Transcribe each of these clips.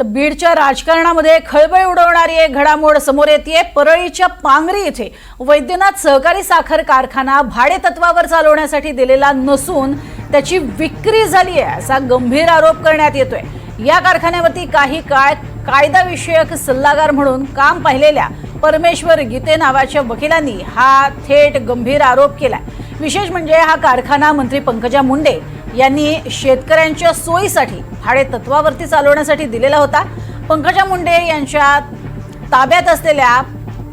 तर बीडच्या राजकारणामध्ये खळबळ उडवणारी एक घडामोड समोर येते। परळीच्या पांगरी येथे वैद्यनाथ सहकारी साखर कारखाना भाडेतत्वावर चालवण्यासाठी दिलेला नसून त्याची विक्री झाली आहे असा गंभीर आरोप करण्यात येतोय। या कारखान्यावरती काही काळ कायदा विषयक सल्लागार म्हणून काम पाहिलेल्या परमेश्वर गीते नावाच्या वकिलांनी हा थेट गंभीर आरोप केलाय। विशेष म्हणजे हा कारखाना मंत्री पंकजा मुंडे यांनी शेतकऱ्यांच्या सोयीसाठी भाडेतत्वावरती चालवण्यासाठी दिलेला होता। पंकजा मुंडे यांच्या ताब्यात असलेल्या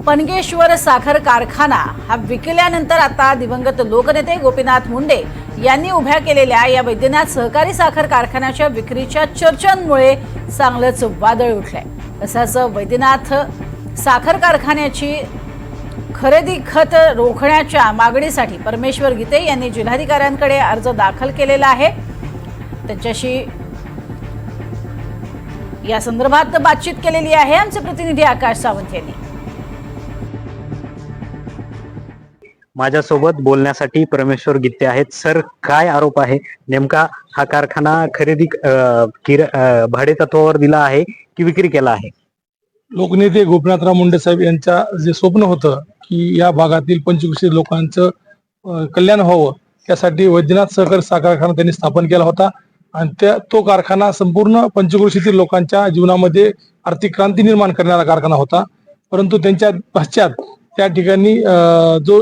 पनगेश्वर साखर कारखाना हा विकल्यानंतर आता दिवंगत लोकनेते गोपीनाथ मुंडे यांनी उभ्या केलेल्या या वैद्यनाथ सहकारी साखर कारखान्याच्या विक्रीच्या चर्चांमुळे चांगलंच वादळ उठलंय। तसंच वैद्यनाथ साखर कारखान्याची खरेदी खत रोखण्याच्या मागणीसाठी परमेश्वर गीते यांनी जिल्हाधिकाऱ्यांकडे अर्ज दाखल केलेला आहे। त्यांच्याशी या संदर्भात बातचीत केलेली आहे आमचे प्रतिनिधी आकाश सावंत यांनी। माझ्यासोबत बोलण्यासाठी परमेश्वर गीते आहेत। सर, काय आरोप आहे नेमका? हा कारखाना खरेदी भाडेतत्वावर दिला आहे की विक्री केला आहे? लोकनेते गोपीनाथराव मुंडे साहेब यांचा जे स्वप्न होतं की या भागातील 2500 लोकांचं कल्याण व्हावं, त्यासाठी वैद्यनाथ सहकारी साखर कारखाना त्यांनी स्थापन केला होता आणि तो कारखाना संपूर्ण पंचक्रोशीतील लोकांच्या जीवनामध्ये आर्थिक क्रांती निर्माण करणारा कारखाना होता। परंतु त्यांच्या पश्चात त्या ठिकाणी जो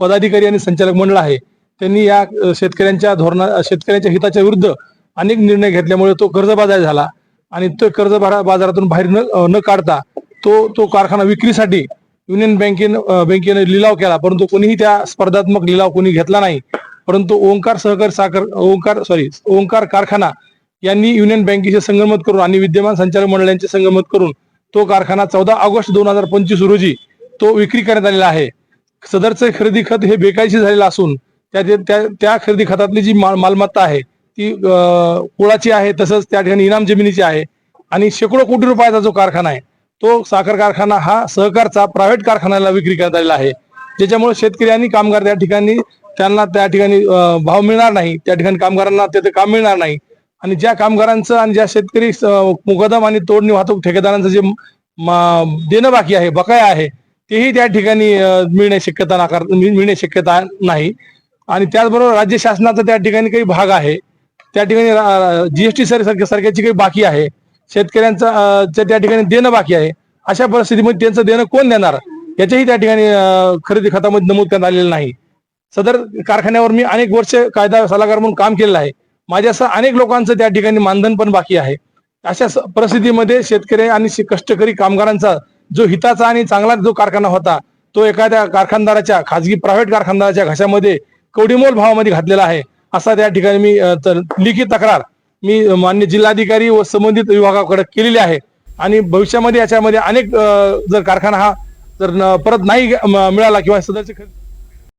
पदाधिकारी आणि संचालक मंडळ आहे त्यांनी या शेतकऱ्यांच्या हिताच्या विरुद्ध अनेक निर्णय घेतल्यामुळे तो कर्जबाजारी झाला आणि तो कर्ज बाजारातून बाहेर न काढता तो कारखाना विक्रीसाठी युनियन बँकेने लिलाव केला, परंतु कोणीही त्या स्पर्धात्मक लिलाव कोणी घेतला नाही। परंतु ओंकार कारखाना यांनी युनियन बँकेचे संगनमत करून आणि विद्यमान संचालक मंडळांचे संगनमत करून तो कारखाना 14 ऑगस्ट 2025 रोजी तो विक्री करण्यात आलेला आहे। सदरचे खरेदी खत हे बेकायदेशीर झालेलं असून त्या खरेदी खतातली जी मालमत्ता आहे ती कुळाची आहे, तसंच त्या ठिकाणी इनाम जमिनीची आहे आणि शेकडो कोटी रुपयाचा जो कारखाना आहे तो साखर कारखाना हा सहकारचा प्रायव्हेट कारखान्याला विक्री करण्यात आलेला आहे, ज्याच्यामुळे शेतकरी आणि कामगार त्यांना त्या ठिकाणी भाव मिळणार नाही, त्या ठिकाणी कामगारांना तिथे काम मिळणार नाही आणि ज्या कामगारांचं आणि ज्या शेतकरी मुकदम आणि तोडणी वाहतूक ठेकेदारांचं जे देणं बाकी आहे, बकाया आहे, तेही त्या ठिकाणी मिळण्याची शक्यता नाही। आणि त्याचबरोबर राज्य शासनाचा त्या ठिकाणी काही भाग आहे, त्या ठिकाणी जीएसटी सारख्याची काही बाकी आहे, शेतकऱ्यांचं त्या ठिकाणी देणं बाकी आहे। अशा परिस्थितीमध्ये त्यांचं देणं कोण देणार याच्याही त्या ठिकाणी खरेदी खतामध्ये नमूद करण्यात आलेलं नाही। सदर कारखान्यावर मी अनेक वर्ष कायदा सल्लागार म्हणून काम केलेलं आहे, माझ्यासह अनेक लोकांचं त्या ठिकाणी मानधन पण बाकी आहे। अशा परिस्थितीमध्ये शेतकरी आणि कष्टकरी कामगारांचा जो हिताचा आणि चांगला जो कारखाना होता तो एखाद्या कारखानदाराच्या खाजगी प्रायव्हेट कारखानदाराच्या घशामध्ये कवडीमोल भावामध्ये घातलेला आहे, असा त्या ठिकाणी मी लिखित तक्रार मी मान्य जिल्हाधिकारी व संबंधित विभागाकडे केलेली आहे। आणि भविष्यामध्ये याच्यामध्ये अनेक जर कारखाना हा जर परत नाही मिळाला किंवा सदरचे